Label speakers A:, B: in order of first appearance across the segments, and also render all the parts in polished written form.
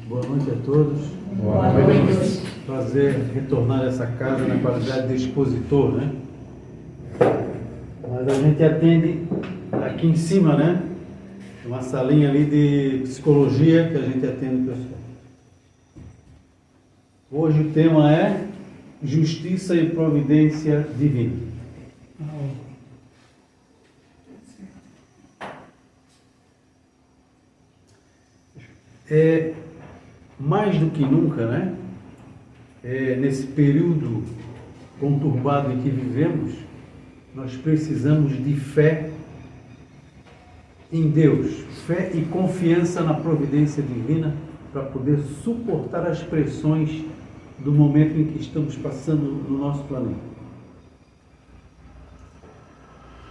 A: Boa noite a todos.
B: Boa noite.
A: Prazer retornar a essa casa na qualidade de expositor, né? Mas a gente atende aqui em cima, né? Uma salinha ali de psicologia que a gente atende o pessoal. Hoje o tema é Justiça e Providência Divina. Mais do que nunca, né? Nesse período conturbado em que vivemos, nós precisamos de fé em Deus, fé e confiança na providência divina para poder suportar as pressões do momento em que estamos passando no nosso planeta.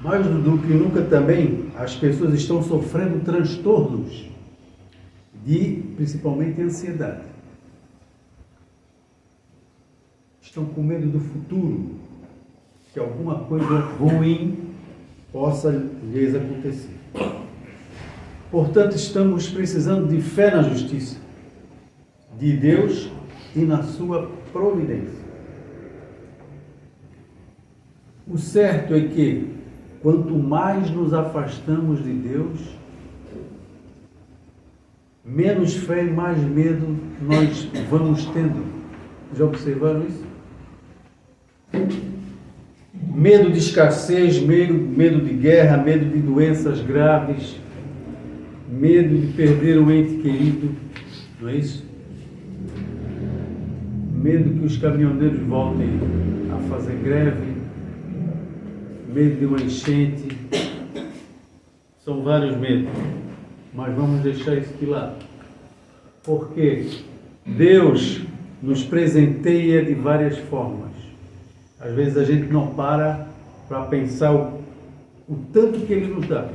A: Mais do que nunca também, as pessoas estão sofrendo transtornos principalmente ansiedade. Estão com medo do futuro, que alguma coisa ruim possa lhes acontecer. Portanto, estamos precisando de fé na justiça de Deus e na sua providência. O certo é que, quanto mais nos afastamos de Deus, menos fé e mais medo nós vamos tendo. Já observaram isso? Medo de escassez, medo de guerra, medo de doenças graves, medo de perder um ente querido, não é isso? Medo que os caminhoneiros voltem a fazer greve, medo de uma enchente, são vários medos. Mas vamos deixar isso de lado. Porque Deus nos presenteia de várias formas. Às vezes a gente não para pensar o tanto que Ele nos dá.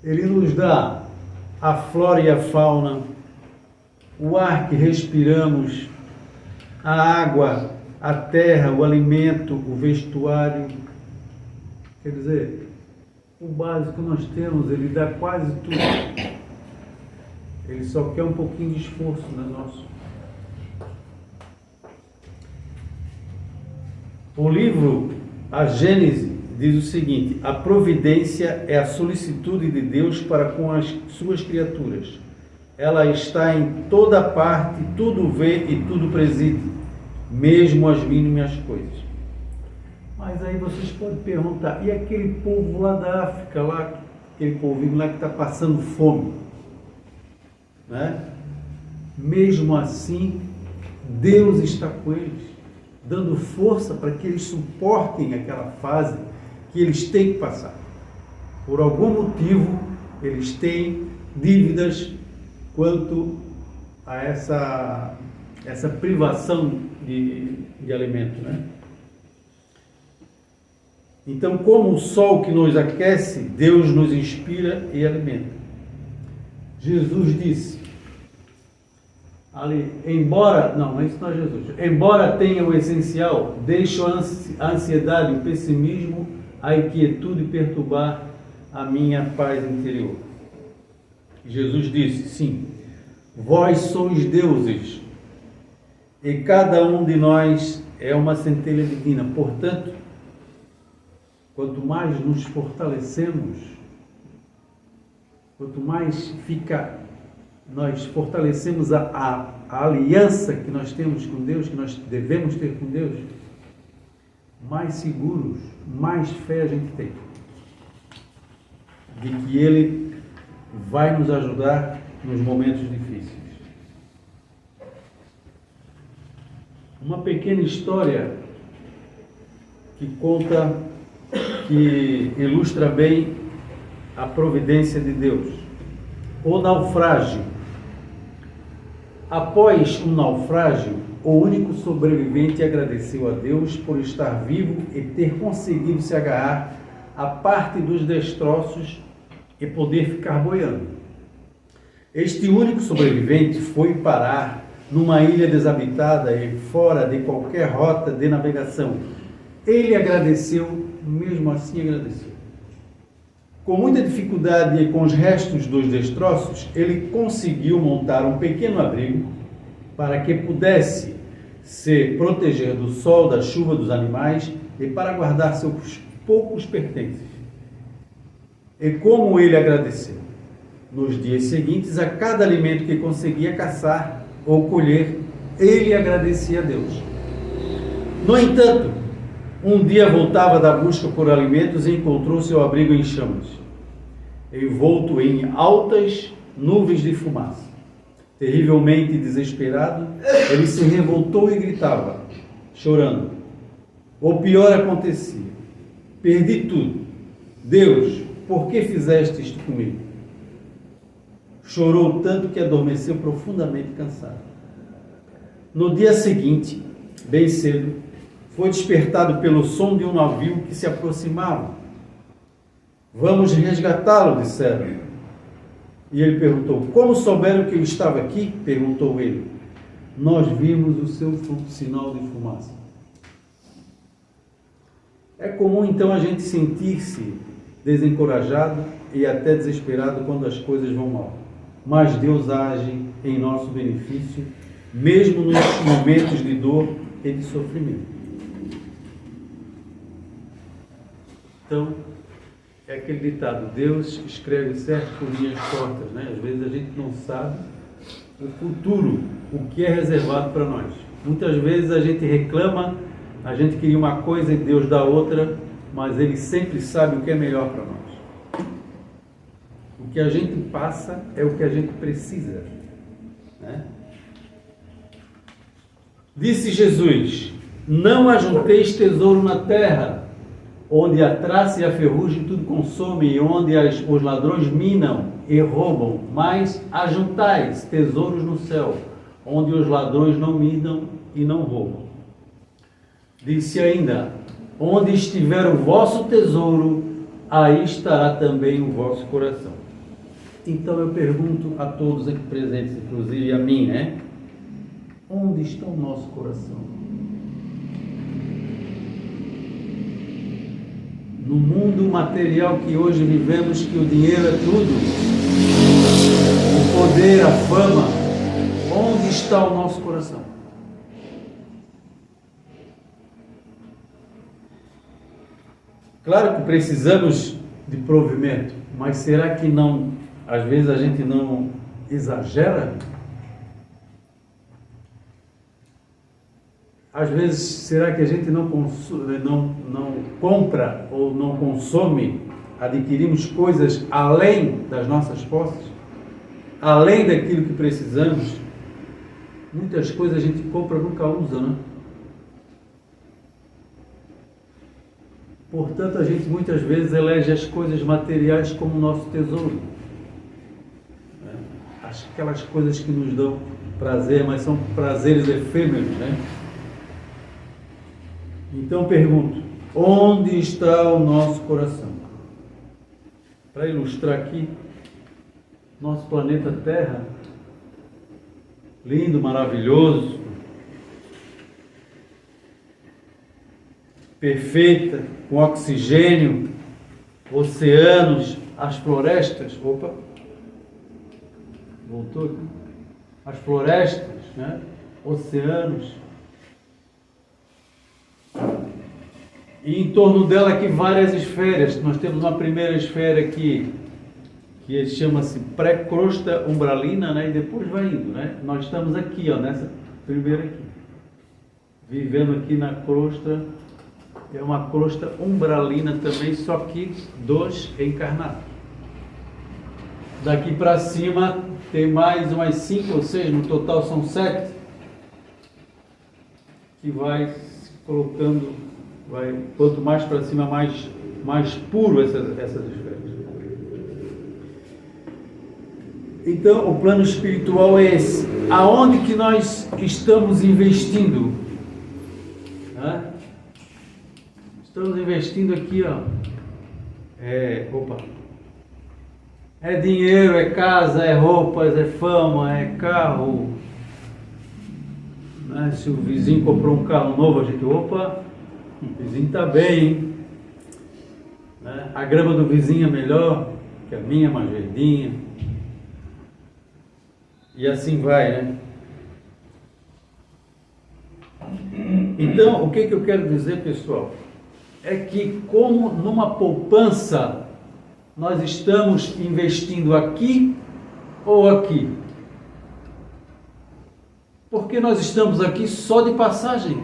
A: Ele nos dá a flora e a fauna, o ar que respiramos, a água, a terra, o alimento, o vestuário. Quer dizer, o básico nós temos, Ele dá quase tudo. Ele só quer um pouquinho de esforço, né, nosso. O livro, a Gênese, diz o seguinte: a providência é a solicitude de Deus para com as suas criaturas. Ela está em toda parte, tudo vê e tudo preside, mesmo as mínimas coisas. Mas aí vocês podem perguntar, e aquele povo lá da África, lá, aquele povinho lá que está passando fome? Né? Mesmo assim, Deus está com eles, dando força para que eles suportem aquela fase que eles têm que passar. Por algum motivo, eles têm dívidas quanto a essa privação de alimento, né? Então, como o sol que nos aquece, Deus nos inspira e alimenta. Jesus disse, ali, isso não é Jesus. Embora tenha o essencial, deixo a ansiedade, o pessimismo, a inquietude perturbar a minha paz interior. Jesus disse, sim, vós sois deuses, e cada um de nós é uma centelha divina. Portanto, quanto mais nos fortalecemos, quanto mais nós fortalecemos a aliança que nós temos com Deus, que nós devemos ter com Deus, mais seguros, mais fé a gente tem de que Ele vai nos ajudar nos momentos difíceis. Uma pequena história que ilustra bem a providência de Deus. O naufrágio. Após um naufrágio, o único sobrevivente agradeceu a Deus por estar vivo e ter conseguido se agarrar à parte dos destroços e poder ficar boiando. Este único sobrevivente foi parar numa ilha desabitada e fora de qualquer rota de navegação. Ele agradeceu, mesmo assim agradeceu. Com muita dificuldade e com os restos dos destroços, ele conseguiu montar um pequeno abrigo para que pudesse se proteger do sol, da chuva, dos animais e para guardar seus poucos pertences. E como ele agradeceu? Nos dias seguintes, a cada alimento que conseguia caçar ou colher, ele agradecia a Deus. No entanto, um dia voltava da busca por alimentos e encontrou seu abrigo em chamas, envolto em altas nuvens de fumaça. Terrivelmente desesperado, ele se revoltou e gritava, chorando. O pior acontecia. Perdi tudo. Deus, por que fizeste isto comigo? Chorou tanto que adormeceu profundamente cansado. No dia seguinte, bem cedo, foi despertado pelo som de um navio que se aproximava. Vamos resgatá-lo, disseram. E ele perguntou, como souberam que eu estava aqui? Perguntou ele. Nós vimos o seu sinal de fumaça. É comum então a gente sentir-se desencorajado e até desesperado quando as coisas vão mal. Mas Deus age em nosso benefício, mesmo nos momentos de dor e de sofrimento. Então, é aquele ditado, Deus escreve certo por linhas tortas, né? Às vezes a gente não sabe o futuro, o que é reservado para nós. Muitas vezes a gente reclama, a gente queria uma coisa e Deus dá outra, mas Ele sempre sabe o que é melhor para nós. O que a gente passa é o que a gente precisa, né? Disse Jesus, não ajunteis tesouro na terra, onde a traça e a ferrugem tudo consomem, e onde os ladrões minam e roubam, mas ajuntais tesouros no céu, onde os ladrões não minam e não roubam. Disse ainda, onde estiver o vosso tesouro, aí estará também o vosso coração. Então eu pergunto a todos aqui presentes, inclusive a mim, né? Onde está o nosso coração? No mundo material que hoje vivemos, que o dinheiro é tudo, o poder, a fama, onde está o nosso coração? Claro que precisamos de provimento, mas será que não, às vezes a gente não exagera? Às vezes, será que a gente não compra ou não consome, adquirimos coisas além das nossas posses? Além daquilo que precisamos? Muitas coisas a gente compra e nunca usa, né? Portanto, a gente muitas vezes elege as coisas materiais como nosso tesouro. Aquelas coisas que nos dão prazer, mas são prazeres efêmeros, né? Então pergunto, onde está o nosso coração? Para ilustrar aqui, nosso planeta Terra, lindo, maravilhoso, perfeita, com oxigênio, oceanos, as florestas, voltou aqui, as florestas, né? Oceanos, e em torno dela aqui várias esferas. Nós temos uma primeira esfera aqui, que chama-se pré-crosta umbralina, né? E depois vai indo, né? Nós estamos aqui, ó, nessa primeira aqui, vivendo aqui na crosta, é uma crosta umbralina também, só que dos encarnados. Daqui para cima tem mais umas 5 ou 6, no total são 7, que vai se colocando, quanto mais para cima, mais puro essas esferas. Então, o plano espiritual é esse. Aonde que nós estamos investindo? Estamos investindo aqui, ó. É dinheiro, é casa, é roupas, é fama, é carro. Né? Se o vizinho comprou um carro novo, a gente, o vizinho está bem, hein? né? A grama do vizinho é melhor que a minha, mais verdinha. E assim vai, né? Então, o que eu quero dizer, pessoal, é que como numa poupança nós estamos investindo aqui ou aqui? Porque nós estamos aqui só de passagem.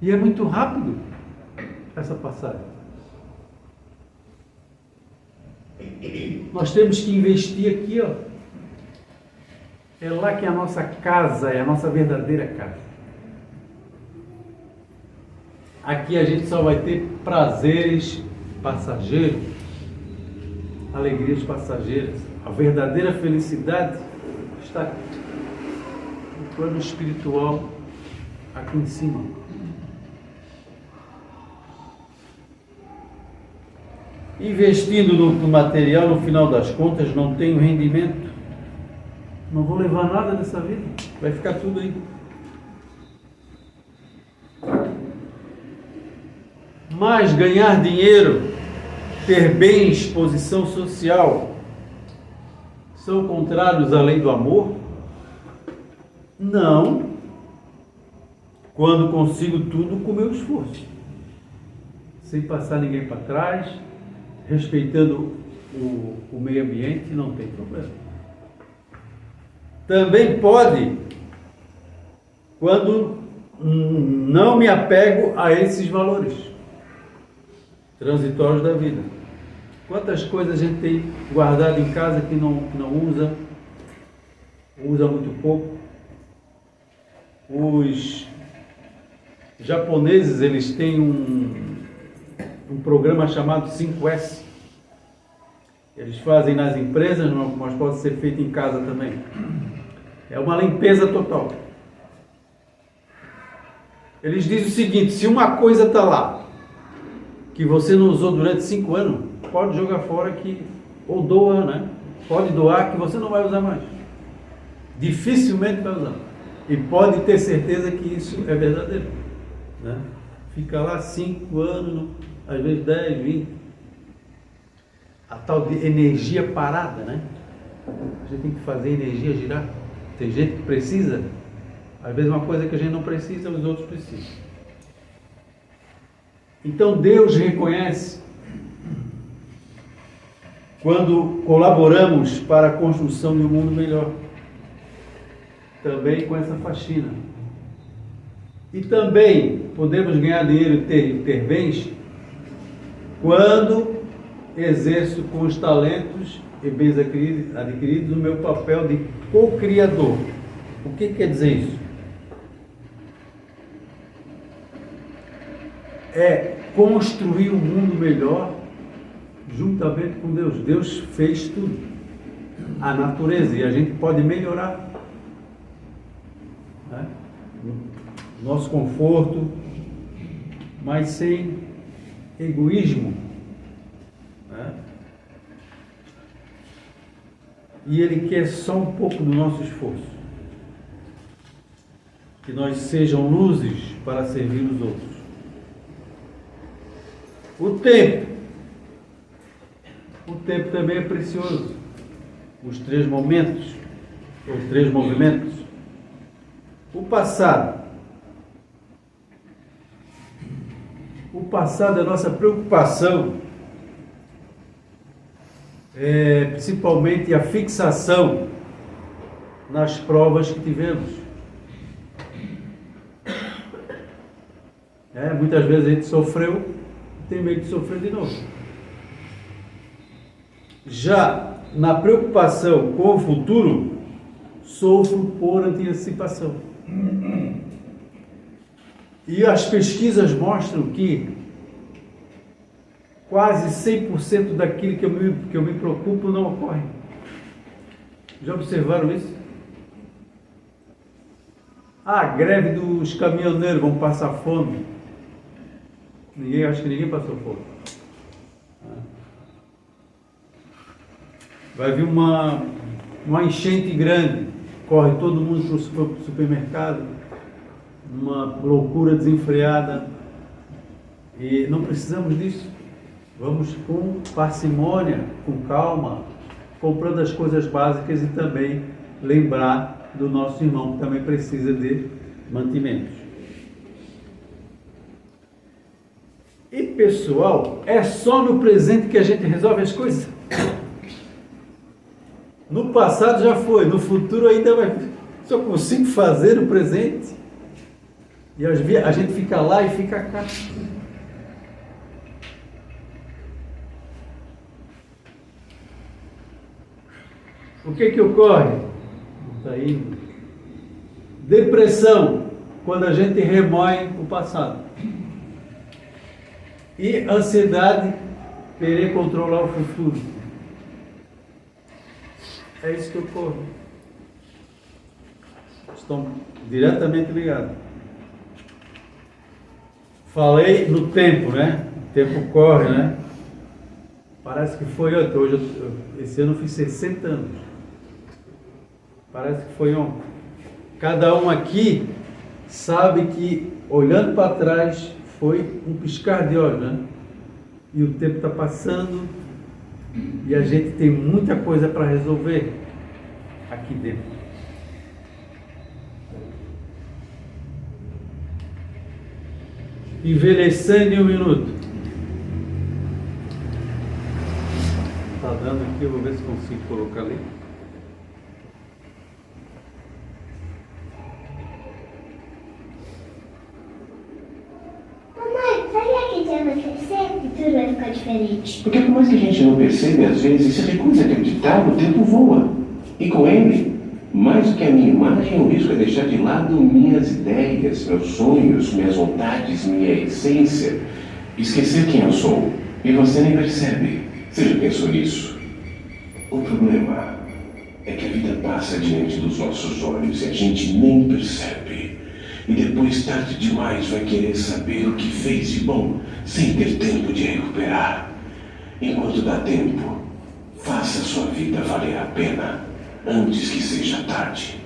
A: E é muito rápido essa passagem. Nós temos que investir aqui, ó. É lá que é a nossa casa, é a nossa verdadeira casa. Aqui a gente só vai ter prazeres passageiros, alegrias passageiras. A verdadeira felicidade está no plano espiritual, aqui em cima. Investindo no material, no final das contas, não tenho rendimento. Não vou levar nada dessa vida. Vai ficar tudo aí. Mas ganhar dinheiro, ter bens, posição social, são contrários à lei do amor? Não. Quando consigo tudo com meu esforço. Sem passar ninguém para trás, respeitando o meio ambiente, não tem problema. Também pode, quando não me apego a esses valores transitórios da vida. Quantas coisas a gente tem guardado em casa que não usa muito pouco. Os japoneses, eles têm um programa chamado 5S. Eles fazem nas empresas, mas pode ser feito em casa também. É uma limpeza total. Eles dizem o seguinte: se uma coisa está lá, que você não usou durante 5 anos, pode jogar fora ou doa, né? Pode doar que você não vai usar mais. Dificilmente vai usar. E pode ter certeza que isso é verdadeiro, né? Fica lá 5 anos, às vezes 10, 20. A tal de energia parada, né? A gente tem que fazer a energia girar. Tem gente que precisa, às vezes uma coisa que a gente não precisa, os outros precisam. Então Deus reconhece quando colaboramos para a construção de um mundo melhor. Também com essa faxina. E também podemos ganhar dinheiro e ter bens quando exerço com os talentos e bens adquiridos o meu papel de co-criador. O que quer dizer isso? É construir um mundo melhor juntamente com Deus. Deus fez tudo, a natureza, e a gente pode melhorar, né? Nosso conforto, mas sem egoísmo, né? E Ele quer só um pouco do nosso esforço, que nós sejam luzes para servir os outros. O tempo também é precioso. Os 3 momentos, ou 3 movimentos. O passado é a nossa preocupação, principalmente a fixação nas provas que tivemos. Muitas vezes a gente sofreu, tem medo de sofrer de novo. Já na preocupação com o futuro, sofro por antecipação. E as pesquisas mostram que quase 100% daquilo que eu me preocupo não ocorre. Já observaram isso? A greve dos caminhoneiros, vão passar fome. Acho que ninguém passou fome. Vai vir uma enchente grande, corre todo mundo para o supermercado, uma loucura desenfreada. E não precisamos disso. Vamos com parcimônia, com calma, comprando as coisas básicas e também lembrar do nosso irmão que também precisa de mantimentos. E pessoal, é só no presente que a gente resolve as coisas. No passado já foi, no futuro ainda vai. Só consigo fazer no presente. E a gente fica lá e fica cá. O que ocorre? Está indo. Depressão, quando a gente remoe o passado. E ansiedade, querer controlar o futuro. É isso que ocorre. Estão diretamente ligados. Falei no tempo, né? O tempo corre, né? Parece que foi ontem. Hoje, esse ano eu fiz 60 anos. Parece que foi ontem. Cada um aqui sabe que, olhando para trás, foi um piscar de olhos, né? E o tempo está passando e a gente tem muita coisa para resolver aqui dentro. Envelhecendo em 1 minuto. Está dando aqui, eu vou ver se consigo colocar ali.
B: Que tudo vai ficar diferente.
C: Porque por mais que a gente não percebe, às vezes, se recusa a acreditar, o tempo voa. E com ele, mais do que a minha imagem, o risco é deixar de lado minhas ideias, meus sonhos, minhas vontades, minha essência. Esquecer quem eu sou. E você nem percebe. Você já pensou nisso? O problema é que a vida passa diante dos nossos olhos e a gente nem percebe. E depois, tarde demais, vai querer saber o que fez de bom, sem ter tempo de recuperar. Enquanto dá tempo, faça a sua vida valer a pena, antes que seja tarde.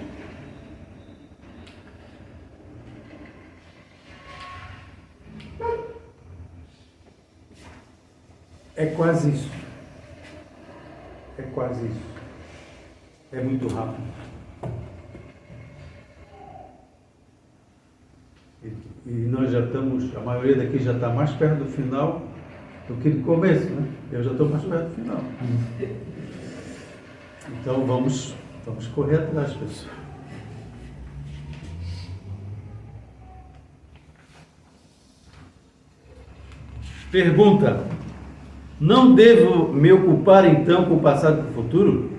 A: É quase isso. É quase isso. É muito rápido. E nós já estamos, a maioria daqui já está mais perto do final do que do começo, né? Eu já estou mais perto do final. Então vamos correr atrás, pessoal. Pergunta: não devo me ocupar então com o passado e com o futuro?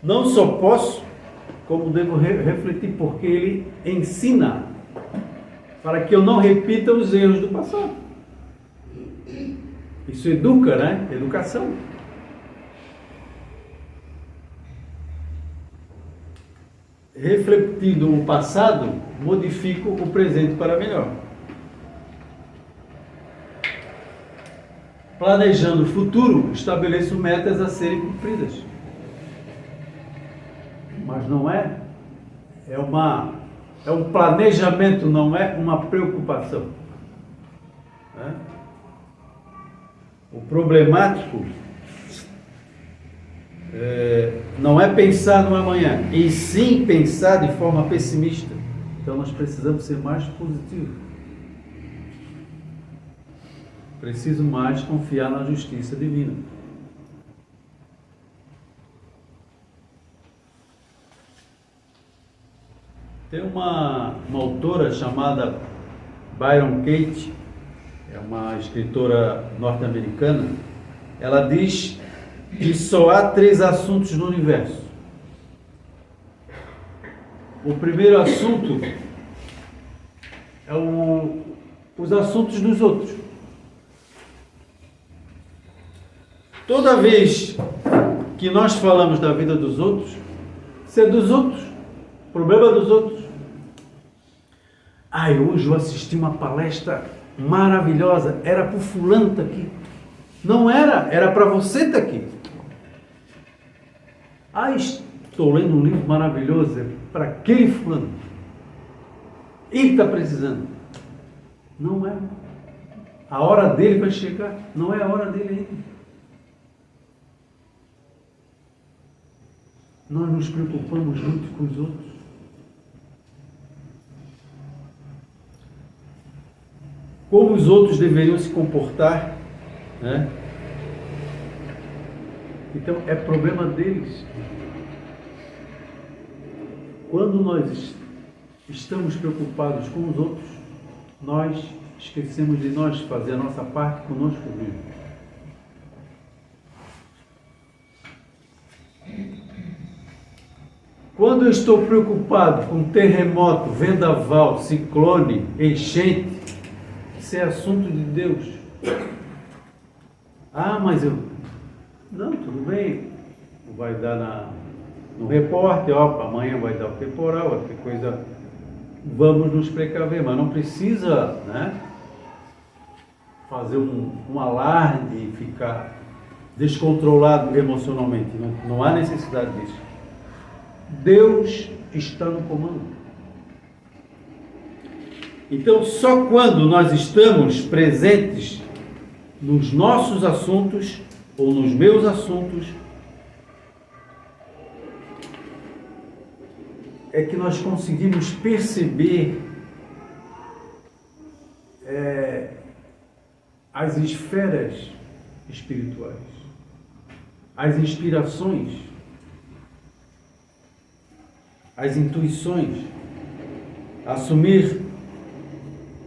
A: Não só posso, como devo refletir, porque ele ensina para que eu não repita os erros do passado. Isso educa, né? Educação. Refletindo o passado, modifico o presente para melhor. Planejando o futuro, estabeleço metas a serem cumpridas. Mas não é um planejamento, não é uma preocupação. Né? O problemático não é pensar no amanhã, e sim pensar de forma pessimista. Então nós precisamos ser mais positivos. Preciso mais confiar na justiça divina. Tem uma autora chamada Byron Katie, é uma escritora norte-americana. Ela diz que só há 3 assuntos no universo. O primeiro assunto é os assuntos dos outros. Toda vez que nós falamos da vida dos outros, isso é dos outros, problema dos outros. Hoje eu assisti uma palestra maravilhosa, era para o fulano estar aqui. Não era para você estar aqui. Estou lendo um livro maravilhoso, é para aquele fulano. Ele está precisando. Não é. A hora dele vai chegar. Não é a hora dele ainda. Nós nos preocupamos muito com os outros. Como os outros deveriam se comportar, né? Então, é problema deles. Quando nós estamos preocupados com os outros, nós esquecemos de nós fazer a nossa parte conosco mesmo. Quando eu estou preocupado com terremoto, vendaval, ciclone, enchente, isso é assunto de Deus. Ah, mas eu... Não, tudo bem. Vai dar no repórter, ó, amanhã vai dar o temporal, vai ter coisa... Vamos nos precaver, mas não precisa, né, fazer um alarde e ficar descontrolado emocionalmente. Não há necessidade disso. Deus está no comando. Então, só quando nós estamos presentes nos nossos assuntos ou nos meus assuntos é que nós conseguimos perceber as esferas espirituais, as inspirações, as intuições, assumir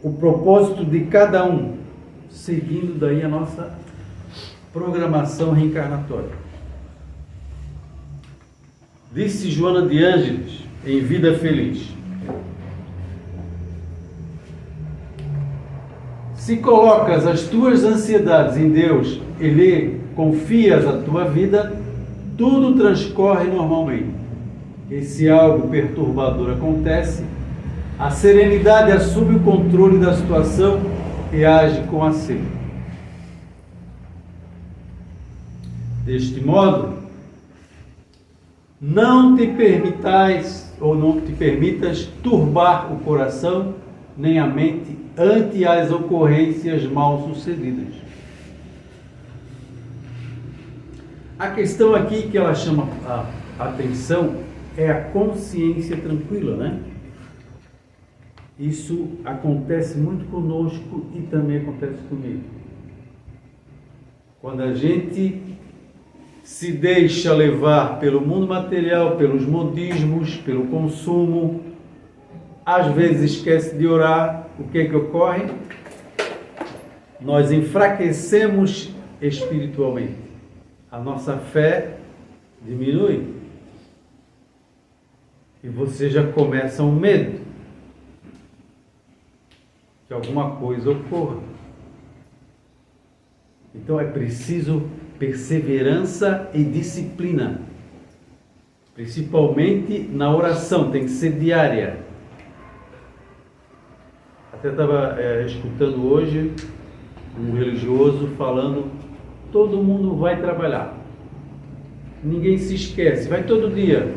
A: o propósito de cada um, seguindo daí a nossa programação reencarnatória. Disse Joana de Ângeles em Vida Feliz: se colocas as tuas ansiedades em Deus e lhe confias a tua vida, tudo transcorre normalmente. E se algo perturbador acontece, a serenidade assume o controle da situação e age com acerto. Deste modo, não te permitas turbar o coração nem a mente ante as ocorrências mal sucedidas. A questão aqui que ela chama a atenção é a consciência tranquila, né? Isso acontece muito conosco e também acontece comigo. Quando a gente se deixa levar pelo mundo material, pelos modismos, pelo consumo, às vezes esquece de orar, o que é que ocorre? Nós enfraquecemos espiritualmente. A nossa fé diminui. E você já começa um medo que alguma coisa ocorra. Então é preciso perseverança e disciplina, principalmente na oração, tem que ser diária. Até estava escutando hoje um religioso falando: todo mundo vai trabalhar, ninguém se esquece, vai todo dia,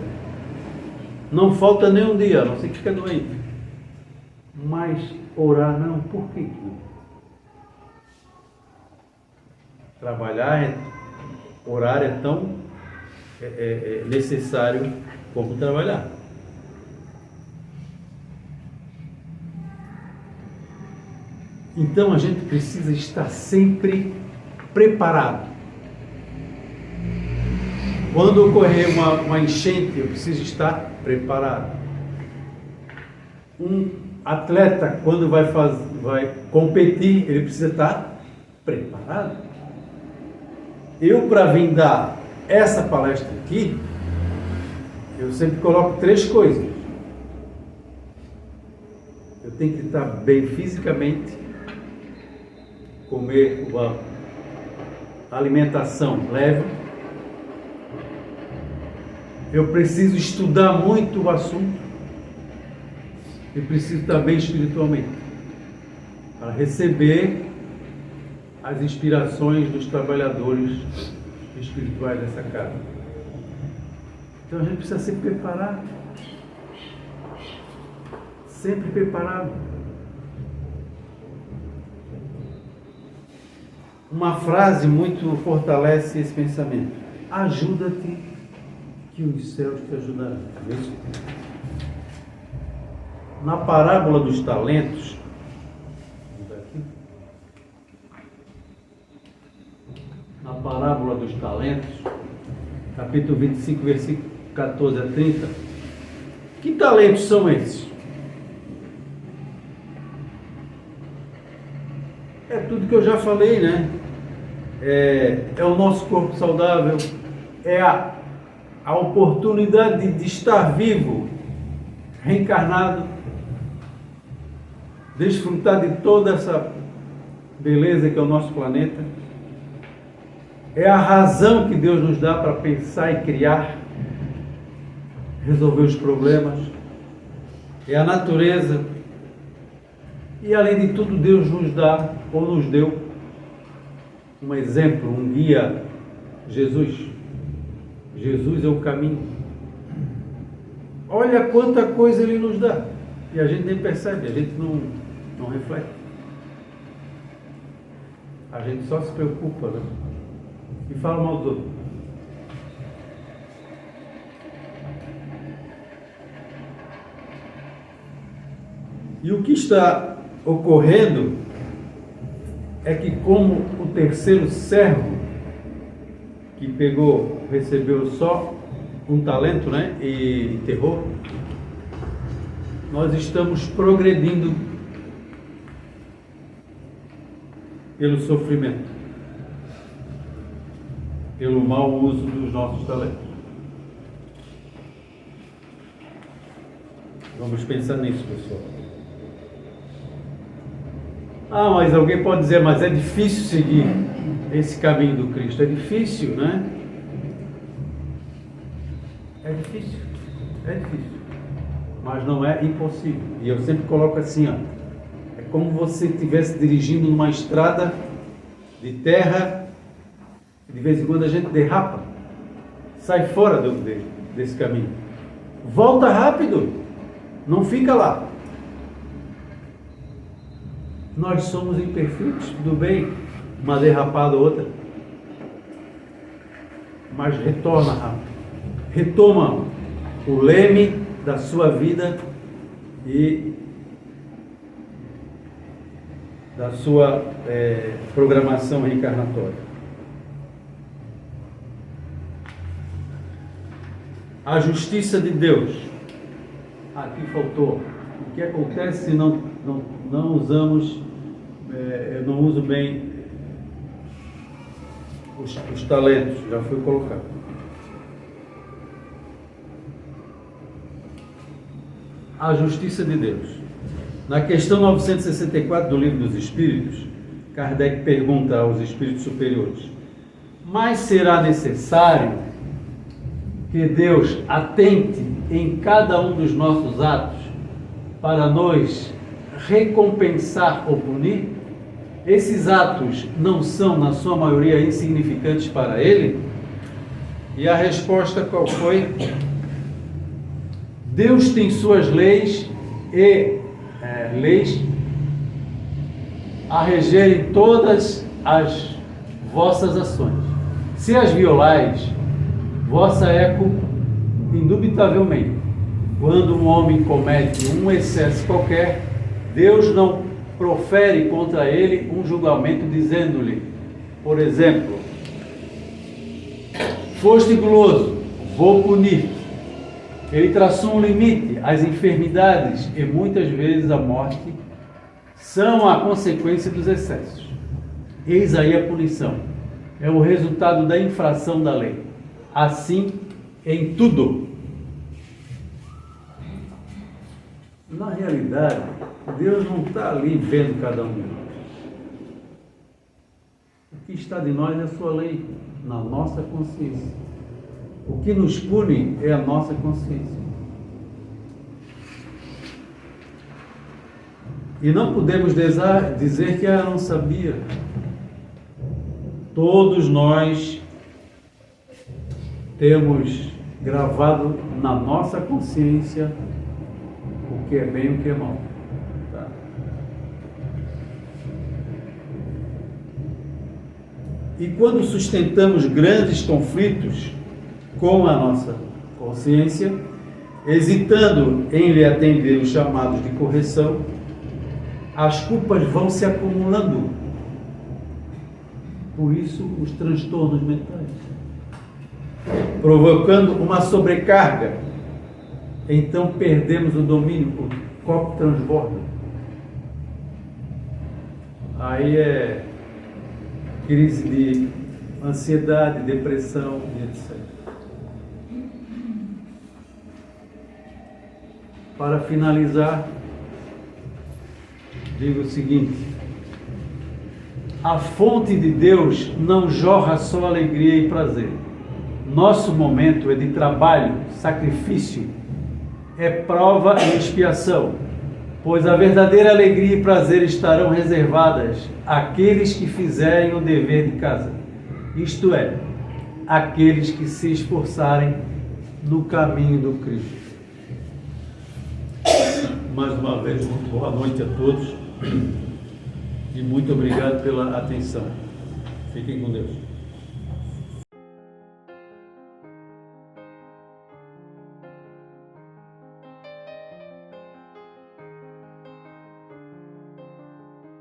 A: não falta nenhum dia, a não ser que fica doente, mas orar não. Por que não? Trabalhar, orar é tão necessário como trabalhar. Então a gente precisa estar sempre preparado. Quando ocorrer uma enchente, eu preciso estar preparado. Um atleta, quando vai competir, ele precisa estar preparado. Eu, para vir dar essa palestra aqui, eu sempre coloco 3 coisas. Eu tenho que estar bem fisicamente, comer uma alimentação leve. Eu preciso estudar muito o assunto. E preciso estar bem espiritualmente, para receber as inspirações dos trabalhadores espirituais dessa casa. Então a gente precisa se preparar. sempre preparado. Uma frase muito fortalece esse pensamento: ajuda-te que os céus te ajudarão. Na parábola dos talentos, capítulo 25, versículo 14 a 30, que talentos são esses? É tudo que eu já falei, né? É o nosso corpo saudável, é a oportunidade de estar vivo, reencarnado, desfrutar de toda essa beleza que é o nosso planeta. É a razão que Deus nos dá para pensar e criar, resolver os problemas. É a natureza. E além de tudo, Deus nos dá, ou nos deu, um exemplo, um guia, Jesus. Jesus é o caminho. Olha quanta coisa Ele nos dá. E a gente nem percebe, a gente não reflete. A gente só se preocupa, né? E fala mal dos outros. E o que está ocorrendo é que, como o terceiro servo que recebeu só um talento, né, e enterrou, nós estamos progredindo pelo sofrimento, pelo mau uso dos nossos talentos. Vamos pensar nisso, pessoal. Mas alguém pode dizer, mas é difícil seguir esse caminho do Cristo. É difícil, né? É difícil. Mas não é impossível. E eu sempre coloco assim, ó. É como você estivesse dirigindo numa estrada de terra. De vez em quando a gente derrapa. Sai fora desse caminho. Volta rápido. Não fica lá. Nós somos imperfeitos, tudo bem, uma derrapada ou outra, mas retorna rápido, retoma o leme da sua vida e da sua programação reencarnatória. A justiça de Deus. Aqui faltou. O que acontece se não usamos, eu não uso bem os talentos, já foi colocado. A justiça de Deus. Na questão 964 do Livro dos Espíritos, Kardec pergunta aos espíritos superiores: mas será necessário que Deus atente em cada um dos nossos atos para nos recompensar ou punir? Esses atos não são, na sua maioria, insignificantes para Ele? E a resposta qual foi? Deus tem suas leis e leis a regerem todas as vossas ações. Se as violais, vossa é indubitavelmente. Quando um homem comete um excesso qualquer, Deus não profere contra ele um julgamento dizendo-lhe, por exemplo, foste guloso, vou punir. Ele traçou um limite. As enfermidades e muitas vezes a morte são a consequência dos excessos. Eis aí a punição. É o resultado da infração da lei. Assim em tudo. Na realidade, Deus não está ali vendo cada um de nós. O que está de nós é a sua lei, na nossa consciência. O que nos pune é a nossa consciência. E não podemos dizer que não sabia. Todos nós temos gravado na nossa consciência o o que é bem e o que é mal. Tá? E quando sustentamos grandes conflitos com a nossa consciência, hesitando em lhe atender os chamados de correção, as culpas vão se acumulando. Por isso, os transtornos mentais, provocando uma sobrecarga. Então perdemos o domínio, o copo transborda. Aí é crise de ansiedade, depressão e etc. Para finalizar, digo o seguinte: a fonte de Deus não jorra só alegria e prazer. Nosso momento é de trabalho, sacrifício, é prova e expiação, pois a verdadeira alegria e prazer estarão reservadas àqueles que fizerem o dever de casa, isto é, aqueles que se esforçarem no caminho do Cristo. Mais uma vez, muito boa noite a todos e muito obrigado pela atenção. Fiquem com Deus.